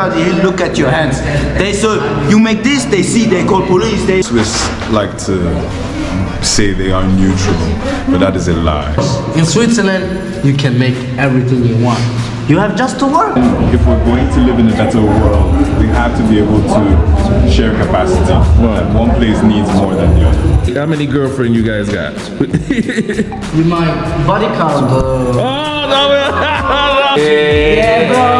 everybody look at your hands. They say you make this, they see, they call police. They Swiss like to say they are neutral, but that is a lie. In Switzerland, you can make everything you want. You have just to work. If we're going to live in a better world, we have to be able to share capacity. And one place needs more than the other. How many girlfriends you guys got? With my body count. Oh, no, Yeah, bro.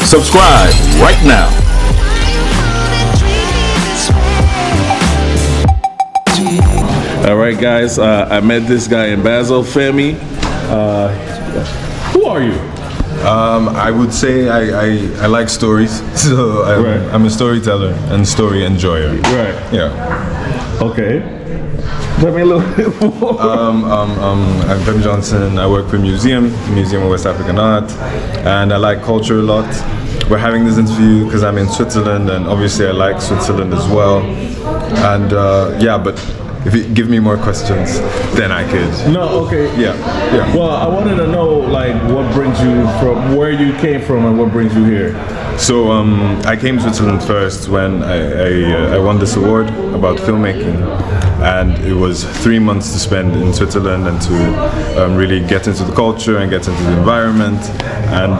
Subscribe right now. All right, guys. I met this guy in Basel, Femi. Who are you? I would say I like stories, so I'm a storyteller and story enjoyer. Right. Yeah. Okay. Tell me a little bit more. I'm Ben Johnson. I work for Museum of West African Art, and I like culture a lot. We're having this interview because I'm in Switzerland, and obviously I like Switzerland as well. And yeah, but if you give me more questions, then I could. No, okay. Yeah. Well, I wanted to know, like, what brings you from where you came from and what brings you here. So I came to Switzerland first when I won this award about filmmaking, and it was 3 months to spend in Switzerland and to really get into the culture and get into the environment. And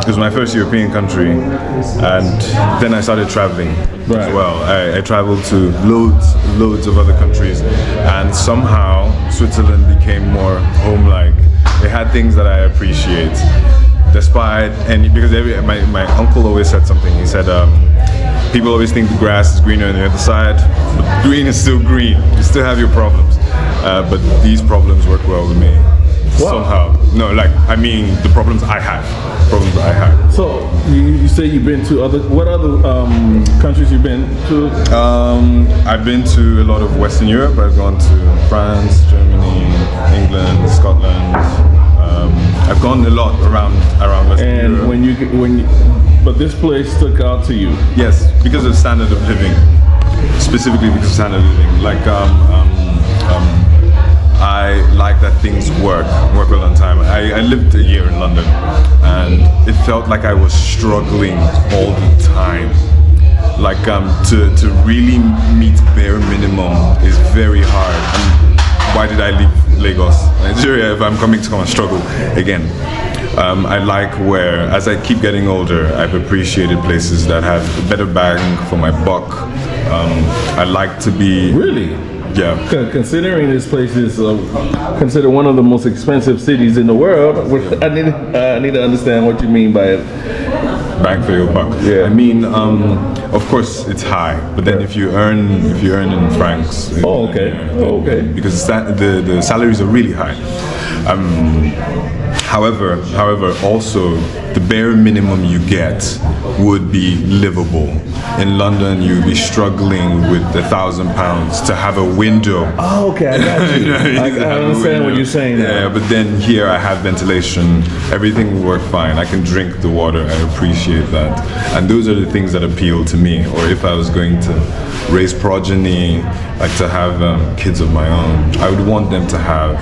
it was my first European country, and then I started traveling as well. I traveled to loads of other countries, and somehow Switzerland became more home-like. It had things that I appreciate. Despite, and because my uncle always said something, he said, people always think the grass is greener on the other side, but green is still green. You still have your problems, but these problems work well with me. Somehow. No, like, I mean, the problems I have. So, you say you've been to what other countries you've been to? I've been to a lot of Western Europe. I've gone to France, Germany, England, Scotland. I've gone a lot around Western Europe. And but this place stuck out to you? Yes, because of standard of living. Specifically because of standard of living. Like, I like that things work well on time. I lived a year in London, and it felt like I was struggling all the time. Like, to really meet bare minimum is very hard. And why did I leave Lagos, Nigeria, if I'm coming to come and struggle again? I like where, as I keep getting older, I've appreciated places that have a better bang for my buck. I like to be... Really? Yeah. Considering this place is considered one of the most expensive cities in the world, I need to understand what you mean by it. Bang for your buck. Yeah. I mean, of course it's high, but then if you earn in francs. Oh, okay. Okay. Because the salaries are really high. However, also the bare minimum you get would be livable. In London, you'd be struggling with £1,000 to have a window. Oh, okay, I got you. I understand what you're saying now. Yeah, but then here I have ventilation. Everything will work fine. I can drink the water. I appreciate that. And those are the things that appeal to me. Or if I was going to raise progeny, like to have kids of my own, I would want them to have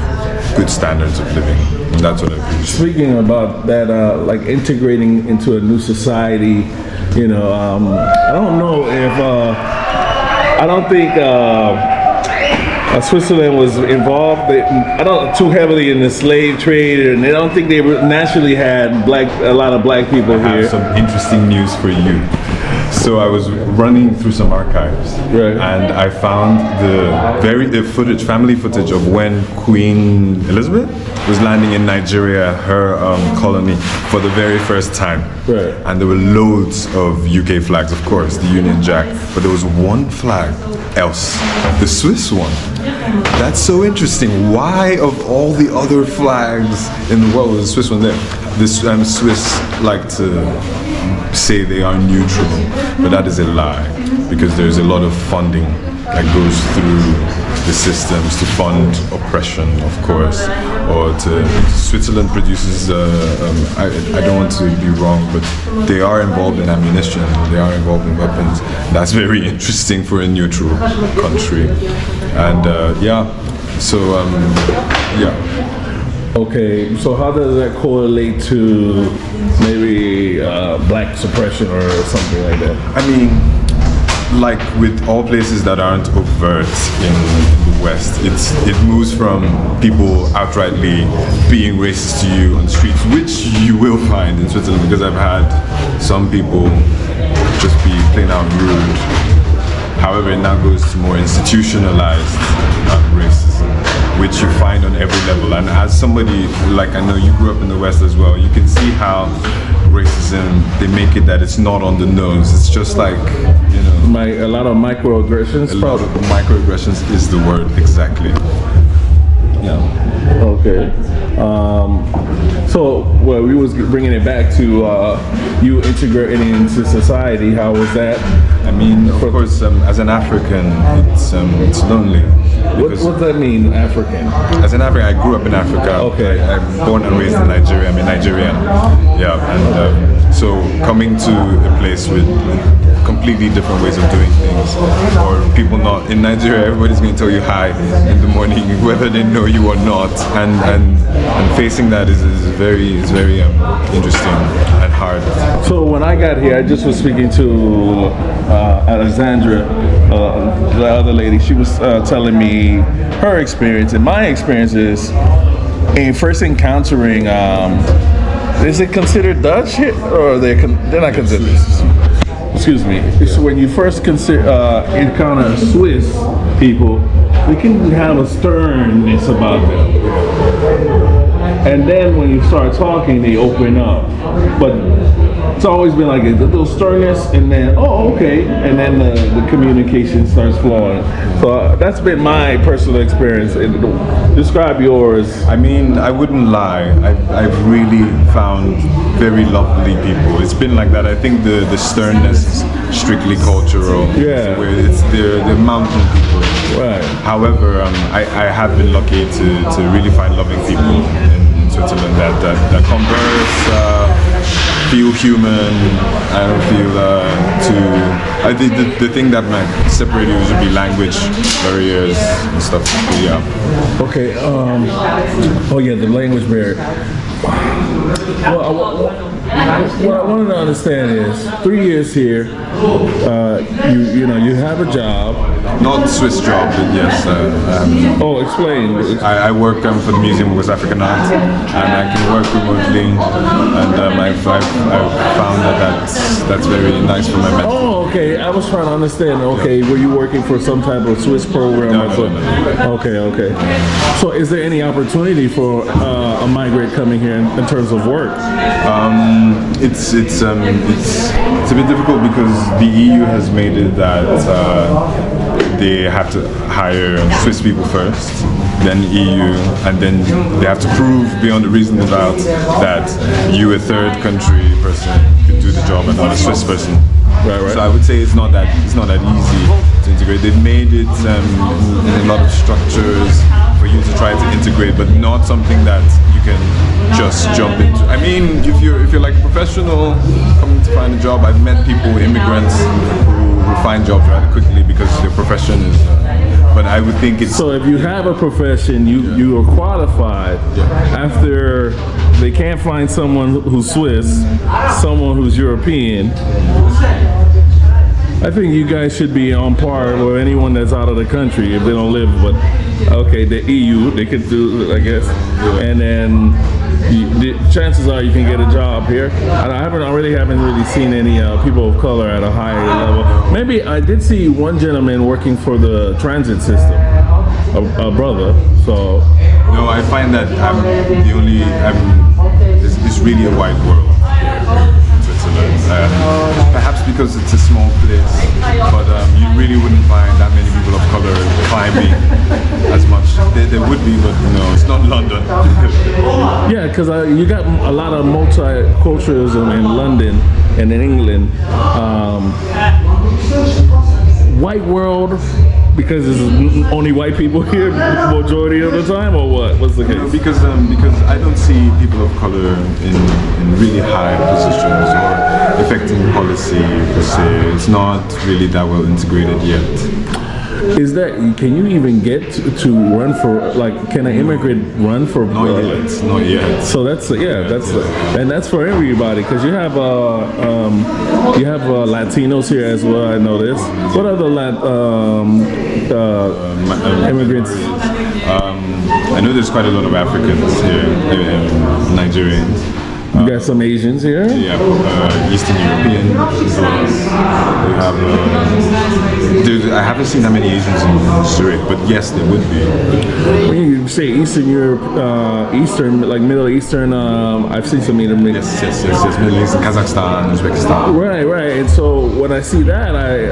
good standards of living. And that's what I appreciate. Speaking about that, like integrating into a new society, you know, I don't know if, I don't think Switzerland was involved too heavily in the slave trade, and I don't think they naturally had a lot of black people here. I have some interesting news for you. So I was running through some archives, and I found the family footage of when Queen Elizabeth was landing in Nigeria, her colony, for the very first time. Right. And there were loads of UK flags, of course, the Union Jack, but there was one flag else, the Swiss one. That's so interesting. Why, of all the other flags in the world, was the Swiss one there? This Swiss like to say they are neutral, but that is a lie, because there's a lot of funding that goes through the systems to fund oppression, of course, or Switzerland produces, I don't want to be wrong, but they are involved in ammunition, they are involved in weapons. That's very interesting for a neutral country. And Okay, so how does that correlate to maybe black suppression or something like that? I mean, like with all places that aren't overt in the West, it moves from people outrightly being racist to you on the streets, which you will find in Switzerland, because I've had some people just be plain out rude. However, it now goes to more institutionalized racism, which you find on every level. And as somebody, like I know you grew up in the West as well, you can see how racism, they make it that it's not on the nose. It's just like, you know, A lot of microaggressions. a lot of microaggressions is the word, exactly. Yeah. Okay. So, well, we was bringing it back to you integrating into society. How was that? I mean, of course, as an African, it's lonely. What does that mean, African? As an African, I grew up in Africa. Okay. I'm born and raised in Nigeria. I'm a Nigerian. Yeah, and so coming to a place with completely different ways of doing things, or people not in Nigeria, everybody's going to tell you hi in the morning, whether they know you or not, and facing that is very interesting and hard. So when I got here, I just was speaking to Alexandra, the other lady. She was telling me her experience, and my experience is in first encountering. Is it considered Dutch here, or they're not considered? Excuse me. So when you first encounter Swiss people, they can have a sternness about them. And then when you start talking, they open up. But it's always been like a little sternness, and then, oh, okay, and then the communication starts flowing. So that's been my personal experience. Describe yours. I mean, I wouldn't lie. I've really found very lovely people. It's been like that. I think the sternness is strictly cultural. Yeah. Where they're mountain people. Right. However, I have been lucky to really find loving people in Switzerland that converse, feel human. I don't feel too. I think the thing that might separate you should be language barriers and stuff. But yeah. Okay. Oh yeah, the language barrier. Well, what I wanted to understand is 3 years here. You have a job. Not Swiss job, but yes. Explain. I work for the Museum of West African Art, and I can work remotely. And I've found that's very nice for my mental. Oh, okay. I was trying to understand. Okay, were you working for some type of Swiss program? No. Okay. So, is there any opportunity for a migrant coming here in terms of work? It's a bit difficult because the EU has made it that they have to hire Swiss people first, then EU, and then they have to prove beyond a reasonable doubt that you, a third country person, could do the job and not a Swiss person. Right. So I would say it's not that easy to integrate. They've made it in a lot of structures for you to try to integrate, but not something that you can just jump into. I mean, if you're like a professional coming to find a job, I've met people, immigrants, who find jobs rather quickly because their profession is. But I would think it's. So if you have a profession, you are qualified. Yeah. After they can't find someone who's Swiss, someone who's European. I think you guys should be on par with anyone that's out of the country if they don't live. But okay, the EU they could do, I guess, and then the chances are you can get a job here. And I haven't really seen any people of color at a higher level. Maybe I did see one gentleman working for the transit system, a brother. So no, I find that it's really a white world. Perhaps because it's a small place, but you really wouldn't find that many people of color climbing as much. There would be, but no, it's not London. Yeah, because you got a lot of multiculturalism in London and in England. white world because there's only white people here majority of the time, or what? What's the case? Because I don't see people of color in really high positions or affecting policy per se. It's not really that well integrated yet. Is that, can you even get to run for, like, can an immigrant run for? Not yet. So that's and that's for everybody, because you have Latinos here as well. I know this. What other immigrants? I know there's quite a lot of Africans here, Nigerians. You got some Asians here? Yeah, Eastern European as well. We have, I haven't seen that many Asians in Zurich, but yes, there would be. When you say Eastern Europe, Eastern, like Middle Eastern, I've seen some Middle Yes, Middle East, Kazakhstan, Uzbekistan. Right. And so when I see that, I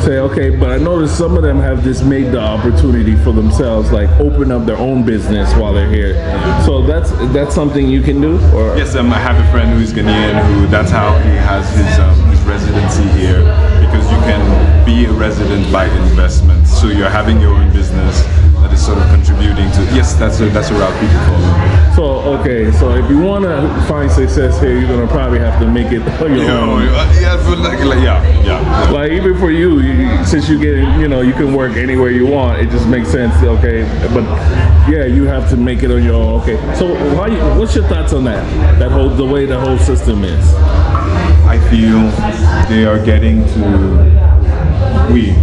say, okay, but I notice some of them have just made the opportunity for themselves, like open up their own business while they're here. So that's something you can do? Or? Yes, I have a friend who's Ghanaian who that's how he has his residency here, because you can be a resident by investment. So you're having your own business that is sort of contributing to. Yes, that's a route people follow. So okay, so if you want to find success here, you're gonna probably have to make it on your own. Yeah, but yeah. Like even for you, since you get, you can work anywhere you want. It just makes sense. Okay, but yeah, you have to make it on your own. Okay, so what's your thoughts on that? The way the whole system is. I feel they are getting to. We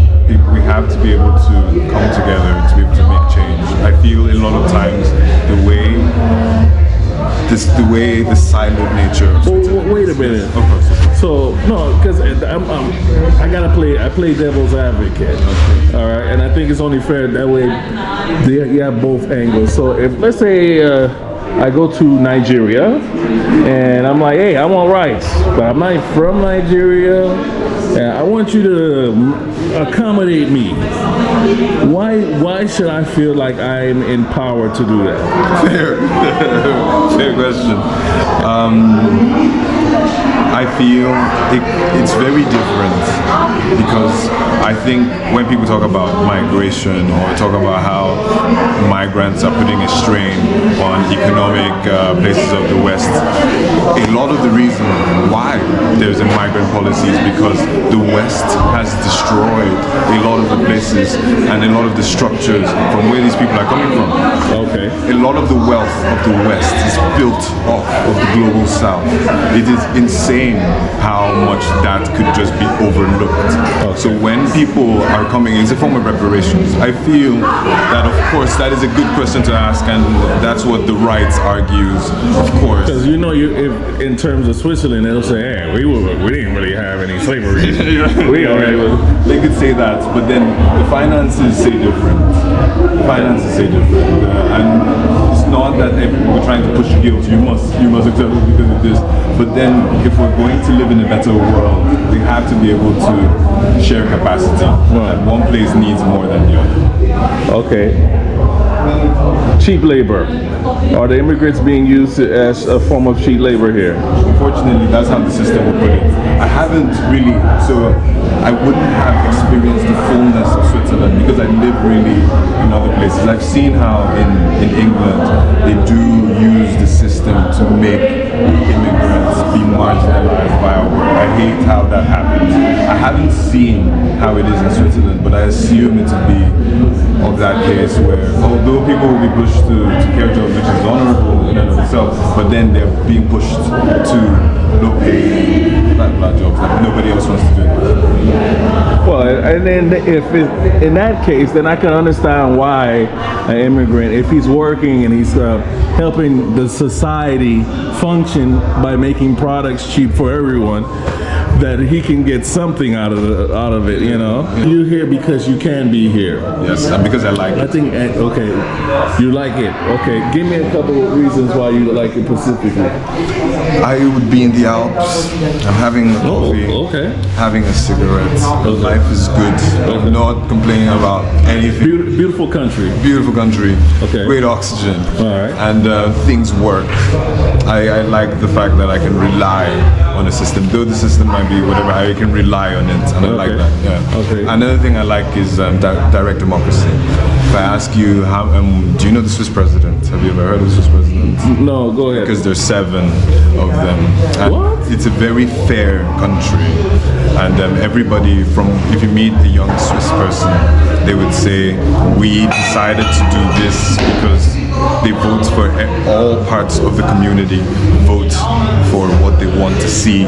have to be able to come together to be able to make change. I feel a lot of times the way the siloed nature of Switzerland. Wait a minute. Of course. So no, because I play devil's advocate. Okay. All right, and I think it's only fair that way. You have both angles. So if let's say I go to Nigeria and I'm like, hey, I want rights, but I'm not from Nigeria. And I want you to accommodate me. Why should I feel like I'm empowered to do that? Fair question. I feel it's very different, because I think when people talk about migration or talk about how migrants are putting a strain on economic places of the West, a lot of the reason why there's a migrant policy is because the West has destroyed a lot of the places and a lot of the structures from where these people are coming from. Okay. A lot of the wealth of the West is built off of the global South. It is insane how much that could just be overlooked. Okay. So when people are coming, it's a form of reparations. I feel that, of course, that is a good question to ask, and that's what the rights argues, of course. Because if in terms of Switzerland, they'll say, hey, we didn't really have any slavery. They could say that, but then the finances say different. And it's not that we're trying to push guilt. You must accept it because of this. But then, if we're going to live in a better world, we have to be able to share capacity. Right. And one place needs more than the other. Okay. Cheap labor. Are the immigrants being used as a form of cheap labor here? Unfortunately, that's how the system will put it. I haven't really, so I wouldn't have experienced the fullness of Switzerland because I live really in other places. I've seen how in England they do use the system to make immigrants be marginalized by our work. I hate how that happens. I haven't seen how it is in Switzerland, but I assume it to be of that case where although people will be pushed to care jobs, which is honorable in and of itself, but then they're being pushed to low pay black jobs that nobody else wants to do. Well, and then in that case, then I can understand why an immigrant, if he's working and he's helping the society function by making products cheap for everyone, that he can get something out of it, You're here because you can be here. Yes, and because I like it. I think, okay, you like it. Okay, give me a couple of reasons why you like it specifically. I would be in the Alps. I'm having a coffee, having a cigarette. Life is good. I'm not complaining about anything. Beautiful country. Beautiful country. Okay. Great oxygen. All right. And things work. I like the fact that I can rely on a system. Though the system might be whatever. I can rely on it, and I like that. Yeah. Okay. Another thing I like is direct democracy. If I ask you, how do you know the Swiss president? Have you ever heard of the Swiss president? No, go ahead. Because there's 7 of them. And What? it's a very fair country, and everybody if you meet a young Swiss person, they would say, we decided to do this because they vote for all parts of the community, vote for what they want to see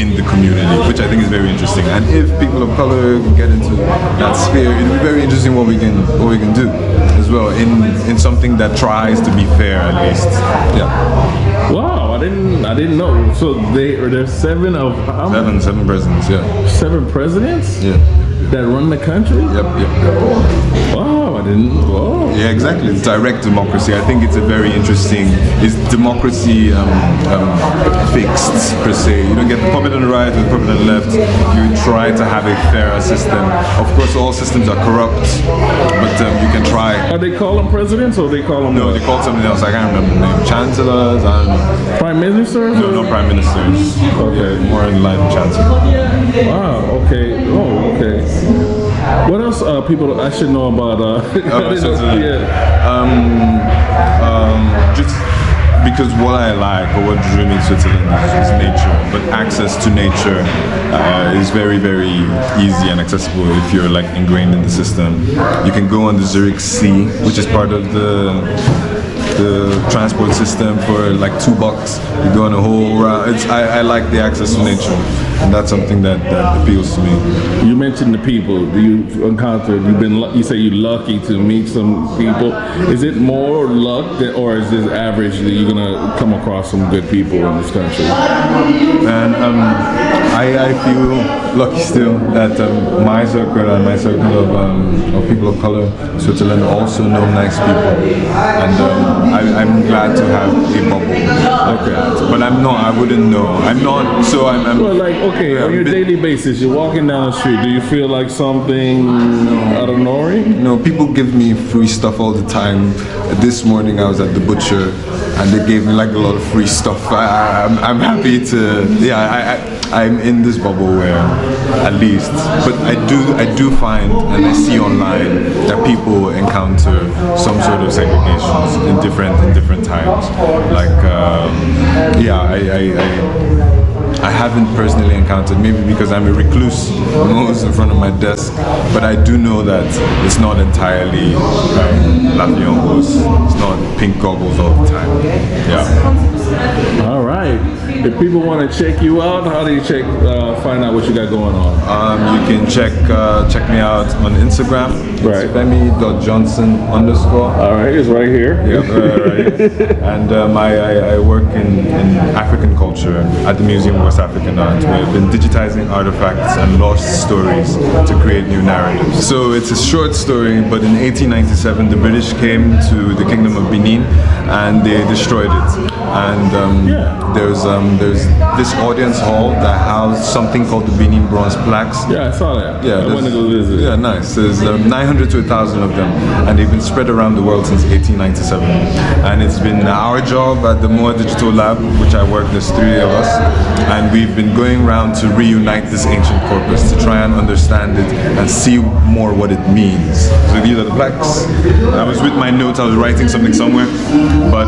in the community, which I think is very interesting. And if people of color can get into that sphere, it'll be very interesting what we can do as well in something that tries to be fair at least. Yeah. Wow, I didn't know. So there's 7 of how many? 7 presidents. Yeah. 7 presidents? Yeah. That run the country? Yep. Wow, I didn't. Whoa. Yeah, exactly. It's direct democracy. I think it's a very interesting. Is democracy fixed per se? You don't get the puppet on the right or the puppet on the left. You try to have a fairer system. Of course, all systems are corrupt, but you can try. Are they call them presidents or they call them No, what? they called something else. I can't remember the name. Chancellors and Prime ministers? no, not prime ministers. Okay. Yeah, more in line with chancellor. Wow. Okay. Oh, okay. What else? People I should know about. Just because what I like or what drew me to Switzerland is nature, but access to nature is very, very easy and accessible if you're like ingrained in the system. You can go on the Zurich Sea, which is part of the transport system for like $2. You go on a whole round. I like the access to nature, and that's something that appeals to me. You mentioned the people you've encountered. You say you're lucky to meet some people. Is it more luck or is this average that you're gonna come across some good people in this country? And I feel lucky still that my circle and my circle of people of color, Switzerland, also know nice people, and I'm glad to have a bubble. Okay, but I wouldn't know. I'm not. So I'm. Well, like okay, on your daily basis, you're walking down the street. Do you feel like something out of nowhere? No, people give me free stuff all the time. This morning I was at the butcher, and they gave me like a lot of free stuff. I'm happy to. Yeah, I'm in this bubble where, at least, but I do find and I see online that people encounter some sort of segregations in different times. Like, I haven't personally encountered, maybe because I'm a recluse, I'm always in front of my desk, but I do know that it's not entirely Lafion. It's not pink goggles all the time. Yeah. All right. If people want to check you out, how do you find out what you got going on? You can check me out on Instagram. Right. Femi.Johnson_. All right, it's right here. Yeah, right. And I work in African culture at the Museum of West African Art. We've been digitizing artifacts and lost stories to create new narratives. So it's a short story, but in 1897 the British came to the Kingdom of Benin and they destroyed it. And there's this audience hall that housed something called the Benin bronze plaques. Yeah, I saw that. Yeah, I went to go visit. Yeah, nice. There's 900 to 1,000 of them, and they've been spread around the world since 1897. And it's been our job at the Moa Digital Lab, which I work, there's 3 of us, and we've been going around to reunite this ancient corpus, to try and understand it and see more what it means. So these are the plaques. I was with my notes, I was writing something somewhere, but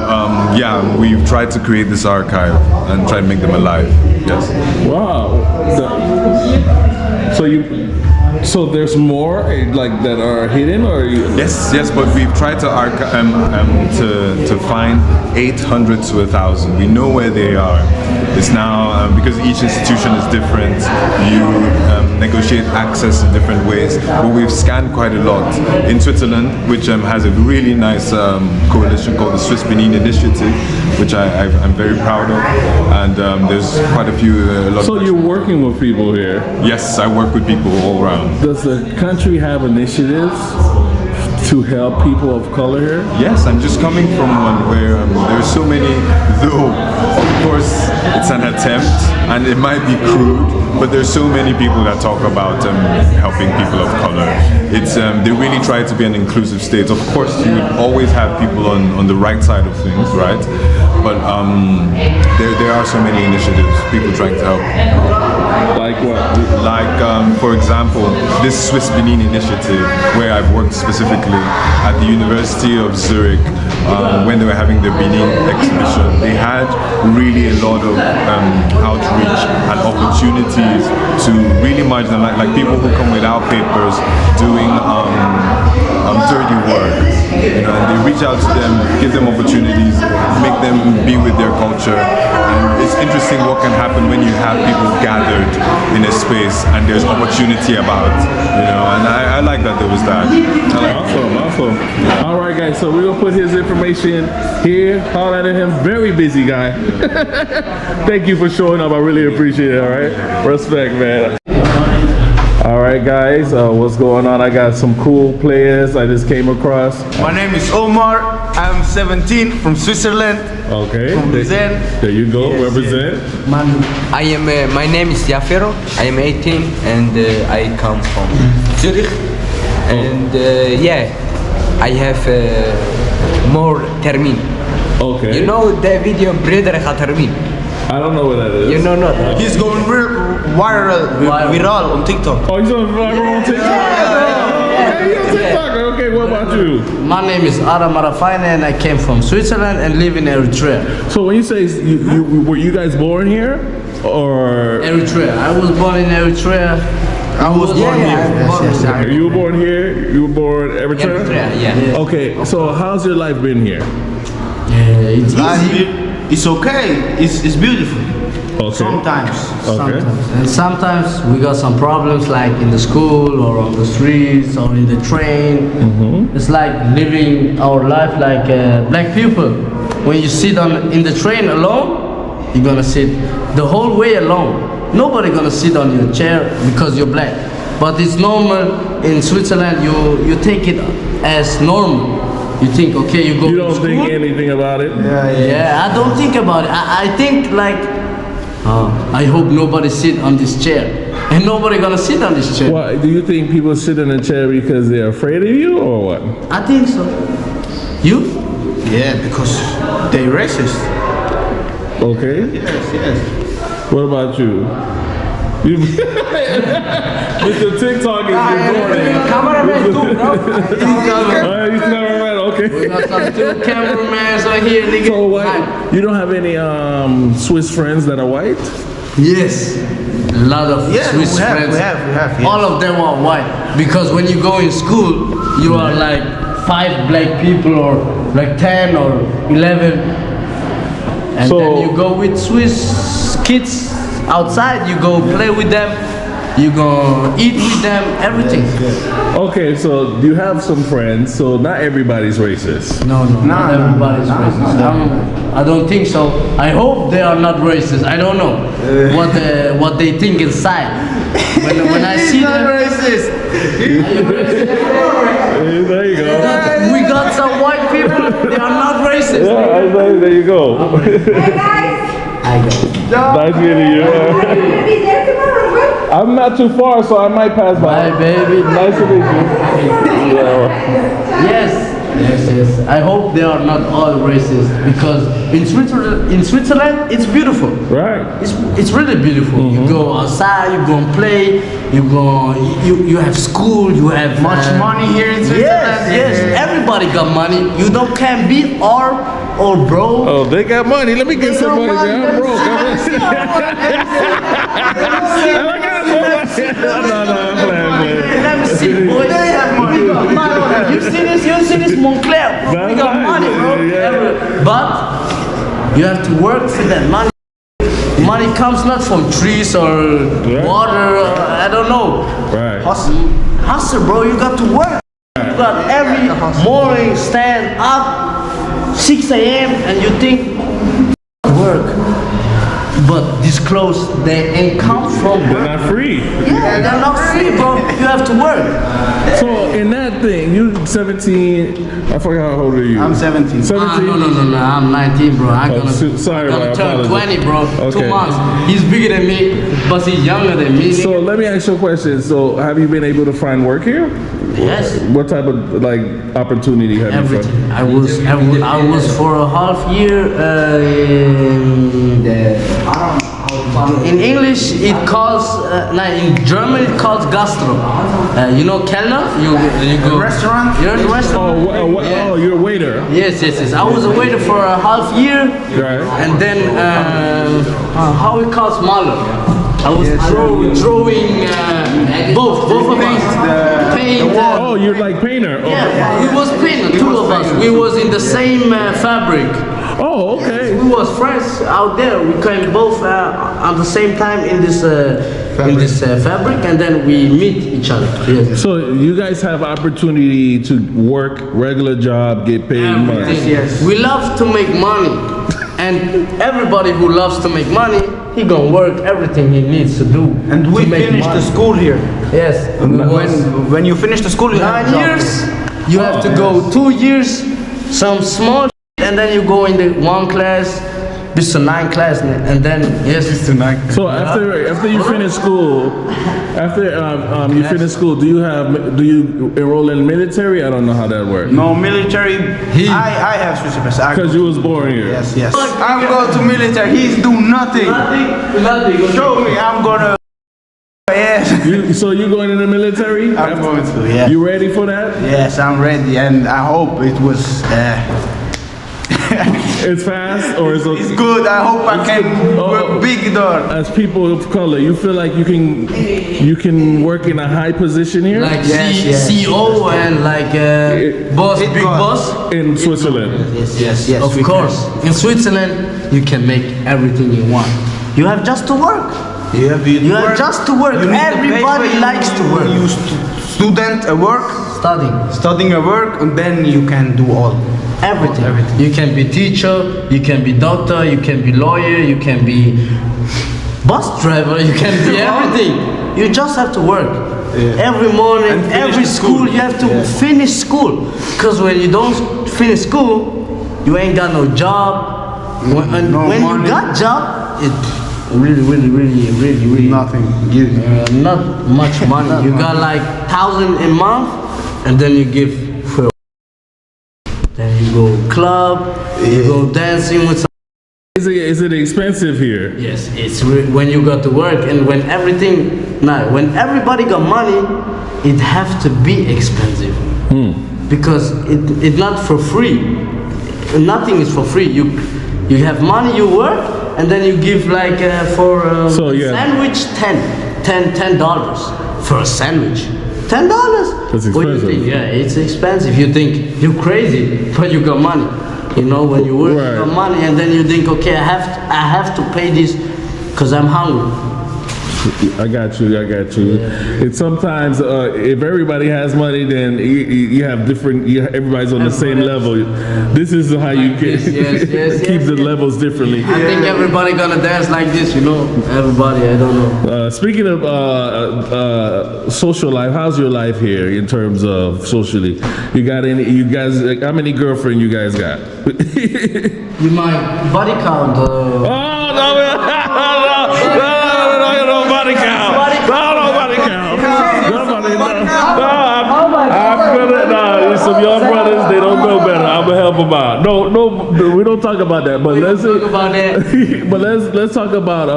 we've tried to create this archive and try to make them alive. Yes. Wow. So there's more like that are hidden, or Yes, but we've tried to to find 800 to 1,000. We know where they are. It's now because each institution is different. You negotiate access in different ways. But we've scanned quite a lot in Switzerland, which has a really nice coalition called the Swiss Benin Initiative, which I'm very proud of. And there's quite a few. So you're working with people here? Yes, I work with people all around. Does the country have initiatives to help people of color here? Yes, I'm just coming from one where there's so many, though of course it's an attempt and it might be crude, but there's so many people that talk about helping people of color. It's they really try to be an inclusive state. Of course, you would always have people on the right side of things, right? but there are so many initiatives, people trying to help. Like what? Like, for example, this Swiss Benin initiative, where I've worked specifically at the University of Zurich, when they were having their Benin exhibition, they had really a lot of outreach and opportunities to really marginalize, like people who come without papers doing dirty work, you know, and they reach out to them, give them opportunities, make them be with their culture. And it's interesting what can happen when you have people gathered in a space and there's opportunity about, you know, and I like that there was that. Awesome. All right, guys, so we're gonna put his information here. Holler at him, very busy guy. Thank you for showing up, I really appreciate it, all right? Respect, man. All right, guys, what's going on? I got some cool players I just came across. My name is Omar. I'm 17 from Switzerland. Okay. From Basel. There you go, Yes, represent. I am. My name is Jafero. I am 18 and I come from Zurich. And yeah, I have more termin. Okay. You know the video Breder gaat termin. I don't know what that is. You know not. He's going viral on TikTok. Oh, he's on TikTok? Okay, you're on TikTok. Okay, what about you? My name is Adam Arafine and I came from Switzerland and live in Eritrea. So when you say, were you guys born here? Or? Eritrea. I was born in Eritrea. I was born here. Yes. Okay, you were born here? You were born Eritrea? Eritrea, yeah. Okay, so how's your life been here? It's easy. It's okay. It's beautiful. Okay. Sometimes. Okay. And sometimes we got some problems like in the school or on the streets or in the train. It's like living our life like black people. When you sit in the train alone, you're gonna sit the whole way alone. Nobody gonna sit on your chair because you're black. But it's normal in Switzerland. You take it as normal. You think, okay, you go You to don't school. think anything about it? Yeah, I don't think about it. I think like, I hope nobody sit on this chair. And nobody gonna sit on this chair. Why? Do you think people sit in a chair because they're afraid of you or what? I think so. You? Yeah, because they racist. Okay. Yes. What about you? Mr. TikTok is recording. Cameraman too, bro. He's never read, okay. We got some two cameramans right here, nigga. So what? You don't have any Swiss friends that are white? Yes. A lot of Yeah, Swiss we have, friends. we have, yes. All of them are white. Because when you go in school, you are like 5 black people or like 10 or 11. And So- then you go with Swiss kids outside, you go play with them, you go eat with them, everything. Okay, so you have some friends, so not everybody's racist. No, not everybody's racist. I don't think so. I hope they are not racist. I don't know what they think inside. When I see them, racist. There you go. we got some white people. They are not racist. Yeah, there you go. Hey guys! Nice meeting you. Gonna be there tomorrow, right? I'm not too far, so I might pass by. Hi, baby. Nice to meet you. Yeah. Yes. I hope they are not all racist because in Switzerland, it's beautiful. Right. It's really beautiful. You go outside, you go and play, you have school, you have Much money here in Switzerland. Yes. Everybody got money. You can't beat or bro. Oh, they got money. Let me get They some got money. money. I'm broke. No, I'm playing. Let me see, boy. They have money. We got money. You see this Montclair? Bro. We That's got right. money, bro. Yeah. But you have to work for that money. Money comes not from trees or water. I don't know. Right. Hustle, bro. You got to work. You got every morning stand up 6 a.m. and you think work. But these clothes, they ain't come from They're work. not free. Yeah, they're not free, bro. You have to work. So in that thing, you 17. I forgot how old are you? I'm 17. 17. No. I'm 19, bro. I'm Oh, gonna, sorry, I'm bro, I gonna turn apologize. 20, bro. Okay. 2 months. He's bigger than me, but he's younger than me. So let me ask you a question. So have you been able to find work here? Yes. What type of like opportunity have you Everything. found? I was for a half year in English it calls in German it calls gastro. You know Kellner? You go Restaurant? You're in the restaurant. Oh, you're a waiter. Yes. I was a waiter for a half year, Right. and then how it calls maler. I was drawing both of us. Paint. Oh, you're like painter. Oh. Yeah, we was painter. Two of us. We was in the same fabric. Oh, okay. We was friends out there. We came both at the same time in this fabric, and then we meet each other. Yes. So you guys have opportunity to work regular job, get paid money. Everything. Yes. We love to make money, and everybody who loves to make money, he gonna work everything he needs to do. And we to make finished the money. school here. Yes. When you finish the school, you have 9 job. years. You have to go 2 years, some small, and then you go in the 1 class, this is 9 class, and then yes, it's to 9. So after you finish school, you finish school, do you enroll in military? I don't know how that works. No military. I have Swiss pass. Because you was born here. Yes. I'm going to military. He's do nothing. Nothing. Show me. I'm gonna. Yes. So you going in the military? I'm going to. Yeah. You ready for that? Yes, I'm ready, and I hope it was. It's fast or it's okay? It's good. I hope I can work big door. As people of color, you feel like you can work in a high position here Like Yes. CEO and like boss, big boss. in Switzerland. Yes. Of course, in Switzerland you can make everything you want. You have just to work. You have just to work. You need the Everybody paper, likes to work. You student work, studying a work, and then you can do all. Everything. You can be teacher, you can be doctor, you can be lawyer, you can be bus driver, you can be everything. You just have to work. Every morning, And finish every the school, school. you have to finish school. Because when you don't finish school, you ain't got no job. When money. you got job, it really Nothing. not much money. You got like 1,000 a month, and then you give for. Then you go club, you go dancing with some. Is it expensive here? Yes, it's when you got to work and when when everybody got money, it have to be expensive. Because it's not for free. Nothing is for free. You have money, you work, and then you give like for sandwich $10 for a sandwich. $10. That's What do you expensive. think? Yeah, it's expensive. You think you're crazy, but you got money. You know, when you work, Right. you got money, and then you think, okay, I have to pay this because I'm hungry. I got you. It's sometimes if everybody has money, then you have different. Everybody's on the same level. This is how you get Yes, keep the yes. levels differently. I think everybody gonna dance like this, you know. Everybody, I don't know. Speaking of social life, how's your life here in terms of socially? You got any? You guys? How many girlfriends you guys got? You my body count. Oh no! Nobody count. Nobody count. Nobody I'm gonna some young brothers. They don't know better. I'm gonna help them out. No, we don't talk about that. But let's talk about that. But let's talk about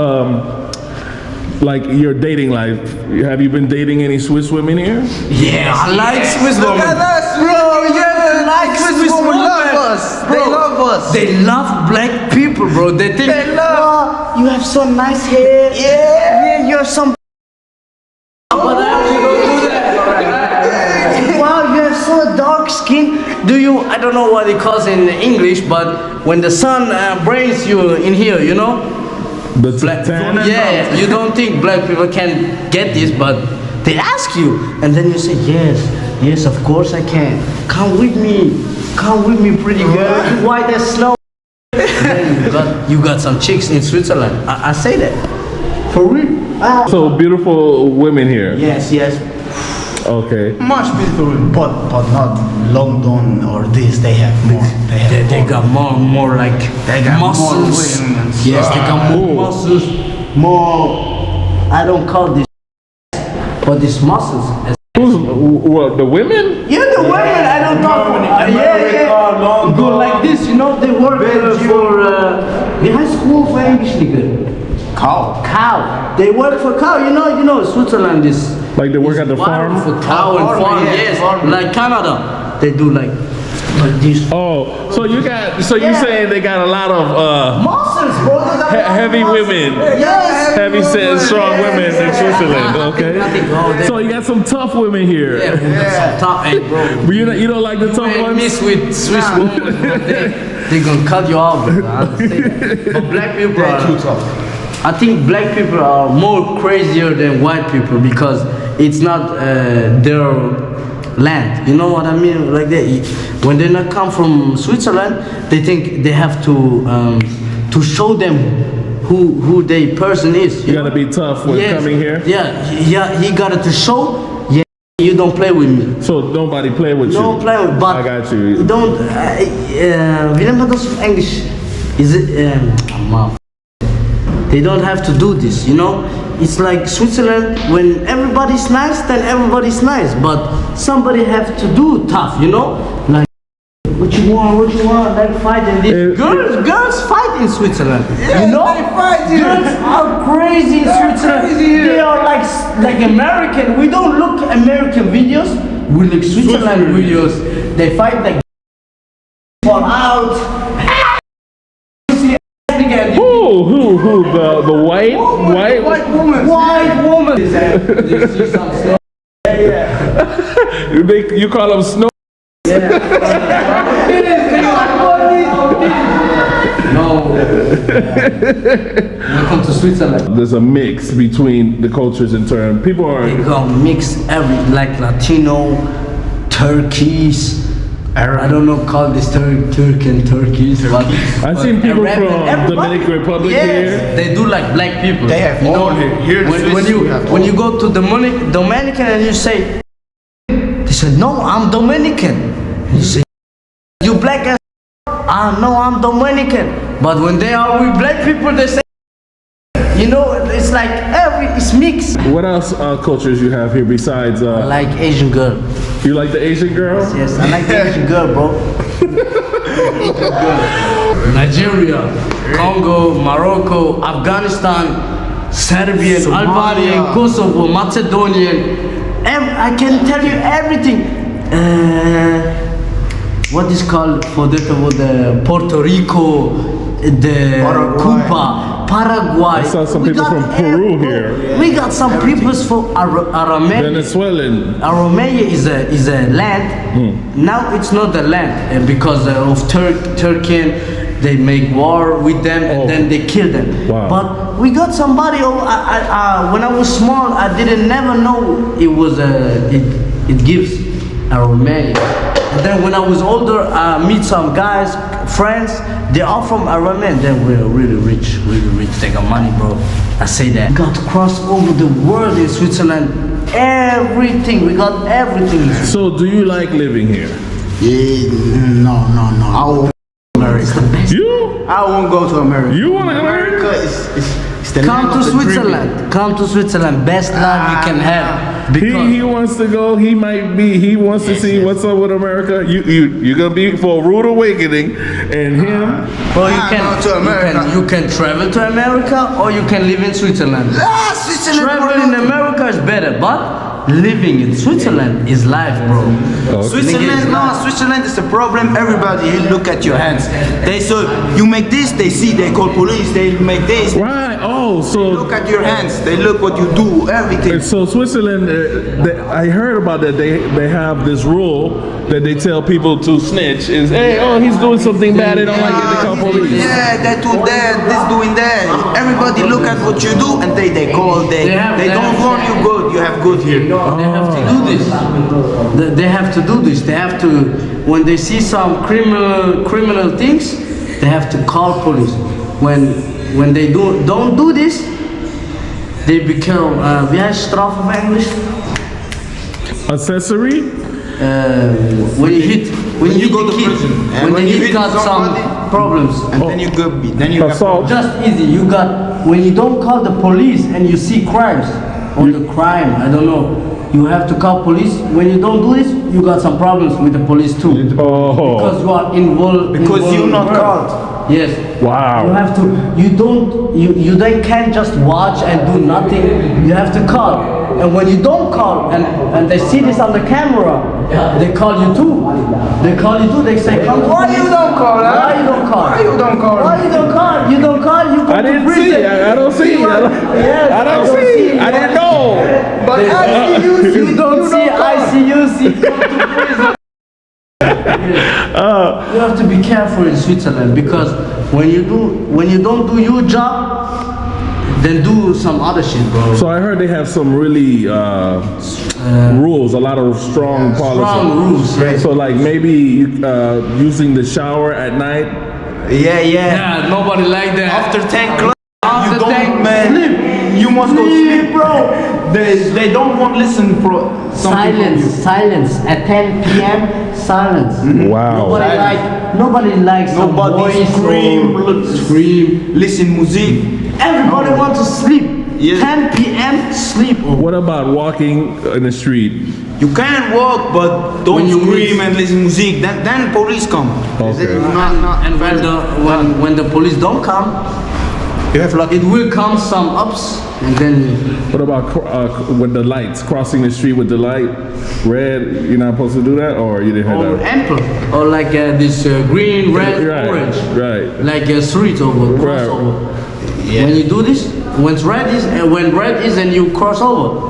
like your dating life. Have you been dating any Swiss women here? Yeah, I like Swiss women. Look at us, bro. Yeah, like Swiss women love us. They love us. They love black people, bro. They think They love. "Oh, you have so nice hair. Yeah, you're some. But I actually don't do that. Wow, you have so dark skin. Do you? I don't know what it calls in English, but when the sun brings you in here, you know. The tan? Yeah, you don't think black people can get this, but they ask you, and then you say yes, of course I can. Come with me, pretty girl. You white as snow. And then you got some chicks in Switzerland. I say that for real. So beautiful women here. Yes. Okay. Much beautiful, but not London or this. They have more. They got more like They got muscles. more women. Yes, they got more muscles. More. I don't call this, but these muscles. Who's what? The women? Yeah, the women, I don't talk. Yeah. Go like this, you know, they work for, they have school for English, nigga. Cow. They work for cow, you know, Switzerland is. Like they work at the farm? For cow and farm, yes. Like Canada, they do like this. Oh, so you saying they got a lot of Muscles, bro. heavy women, Yes. heavy set, strong women in Switzerland, okay? Nothing wrong there. So you got some tough women here. Yeah. Top, hey, bro. But you don't like the tough Man, ones? mix with Swiss women, bro. They gonna cut you off, bro. I understand that. But black people are too tough. I think black people are more crazier than white people because it's not their land. You know what I mean? Like when they not come from Switzerland, they think they have to show them who the person is. You gotta be tough when coming here? Yeah, he got to show. Yeah, you don't play with me. So nobody play with you? Don't play with, but I got you. Don't. Remember those English? Is it? They don't have to do this, you know. It's like Switzerland. When everybody's nice, then everybody's nice. But somebody have to do tough, you know. Like what you want, like fight and this. Girls fight in Switzerland. Yeah, you know, they fight here. girls are crazy in Switzerland. Crazy here. They are like American. We don't look American videos. We look Switzerland videos. They fight like fall out. Who? The white woman. White woman. You see some snow? You call them snow? No. Welcome to Switzerland. There's a mix between the cultures in turn. People are. They gonna mix like Latino, Turkeys. I don't know call this Turkish, but I've seen people Arabian, from everybody. Dominican Republic Yes, here. they do like black people. They have all here. When you go to Dominican and you say, they say no, I'm Dominican. You say you black as no, I'm Dominican. But when they are with black people, they say, you know, it's like it's mixed. What else cultures you have here besides? I like Asian girl. You like the Asian girl? Yes, I like the Asian girl, bro. Asian girl. Nigeria, Congo, Morocco, Afghanistan, Serbian, Albanian, Kosovo, Macedonian. I can tell you everything. What is called for the Puerto Rico, the Cuba. Paraguay. I saw some people from Peru here. We got some people from Armenia. Venezuelan. Armenia is a land. Now it's not a land because of Turkey. They make war with them and then they kill them. Wow. But we got somebody. When I was small, I didn't never know it was it gives Armenia. And then when I was older, I meet some guys, friends. They are from Armenia. Then we're really rich. They got money, bro. I say that. We got to cross over the world in Switzerland. Everything. We got everything. So, do you like living here? No. I won't. It's the best. You? I won't go to America. You want to America America? is the Come land to of the Switzerland. dreaming. Come to Switzerland. Best life you can have. Because He wants to go. He wants to see what's up with America. You're gonna be for a rude awakening, and him. well, go to America. you can travel to America or you can live in Switzerland. Switzerland. Travel in America is better, but living in Switzerland is life, bro. Switzerland is a problem. Everybody look at your hands. They say you make this, they see, they call police, they make this. Right. Oh, so Look at your hands. They look what you do, everything. So Switzerland, I heard about that. They have this rule that they tell people to snitch. Is he's doing something bad. They don't like it. They call police. Yeah, they do that, this doing that. Everybody look at what you do and they call. They don't want you good. You have good here. They have to do this. They have to do this. They have to, when they see some criminal things, they have to call police. When they don't do this, they become, wie heißt straf of English? Accessory. When you go hit to the kid, prison, and when when the you kid hit got somebody, some problems. And then you go, then you have Assault. Just easy. You got when you don't call the police and you see crimes or the crime. I don't know. you have to call police. When you don't do this, you got some problems with the police too. Oh. Because you are involved. Because you're not called. Yes. Wow. You have to. You they can't just watch and do nothing. You have to call. And when you don't call, and they see this on the camera, they call you too. They call you too. They say, "Come." Why you don't call? Huh? Why you don't call? Why you don't call? Why you don't call? You don't call. You go I didn't to prison. see. I don't see. Yes, I don't see. I didn't know. But I see you. You don't see. call. I see you. See. Go to prison. You have to be careful in Switzerland because when you don't do your job, then do some other shit, bro. So I heard they have some really rules, a lot of strong policies. Strong rules, right? So like maybe using the shower at night. Yeah. Yeah, nobody like that. After 10 o'clock, After you don't, 10, man. sleep. You must go Sleep, sleep, bro. They don't want to listen for something from you. Silence. At 10 p.m. Silence. Wow. Nobody likes some Nobody voice scream, or scream. listen music. Everybody wants to sleep. Yes. 10 p.m. sleep. What about walking in the street? You can walk, but don't When you scream meet- and listen music. Then police come. Okay. And when the police don't come, You have luck. it will come some ups and then What about with the lights, crossing the street with the light, red? You're not supposed to do that, or you didn't have or that? ample or like this green, red, Right, orange, right. like a street over, Right. crossover. When you do this, when red is and you cross over,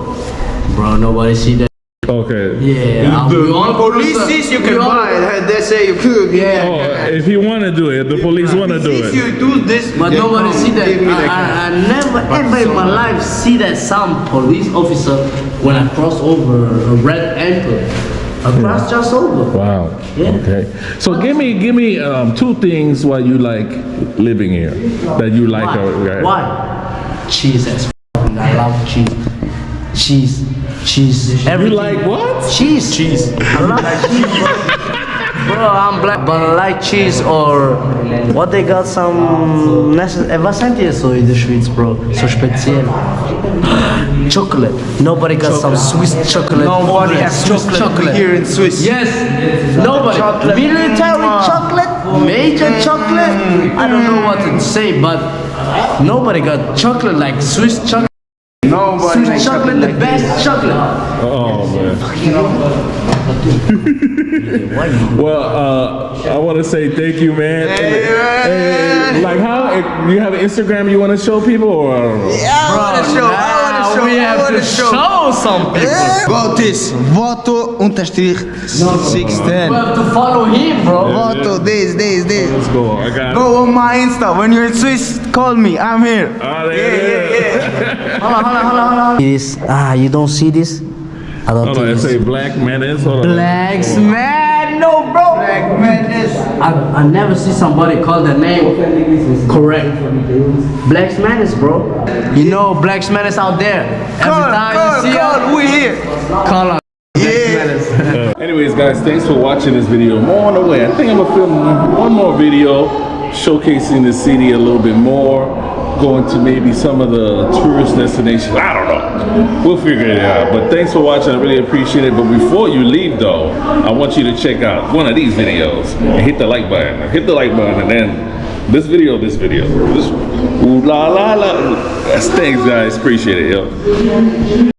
bro, nobody see that. Okay. Yeah, The one police sees you can buy it. They say you could. Yeah. Oh, if you want to do it, the police want to do If it. you do this, But they nobody come, see that. give me the I never ever in my life see that some police officer when I cross over a red ankle. I cross just over. Wow. Yeah. Okay. So give me two things why you like living here that you like. Why? Why? Cheese as f***ing. I love cheese. Cheese. You Everything. like what? Cheese. I love cheese, bro. Bro, I'm black, but I like cheese or what they got some. Was sind die so in the Schweiz, bro? So speziell. Chocolate. Nobody got some Swiss chocolate. Nobody has chocolate here in Swiss. Yes. Nobody. Chocolate. Military chocolate. Major chocolate. I don't know what to say, but nobody got chocolate like Swiss chocolate. Nobody Swiss makes chocolate, the like best chocolate. Oh man. Well, I want to say thank you, man. Hey, like how you have an Instagram you want to show people, or I don't know. I want to show. We have to show some people. Go this. Voto unterstrich 610. You have to follow him, bro. Voto this. Let's go. I got it. Go on my Insta. When you're in Swiss, call me. I'm here. Ah, there it is. Hold on. This, you don't see this? I don't Hold on, think it it's say Black Menace. Hold on. Blacks, man, no, bro. Black Madness. I never see somebody call the name correct. Blacks Menace, bro. You know Blacks Menace out there. Every time you see Call. We here. call on. Anyways, guys, thanks for watching this video. More on the way. I think I'm gonna film one more video showcasing the city a little bit more, going to maybe some of the tourist destinations. I don't know. We'll figure it out. But thanks for watching. I really appreciate it. But before you leave, though, I want you to check out one of these videos and hit the like button. Hit the like button, and then this video. Ooh la la la. Thanks, guys. Appreciate it, yo.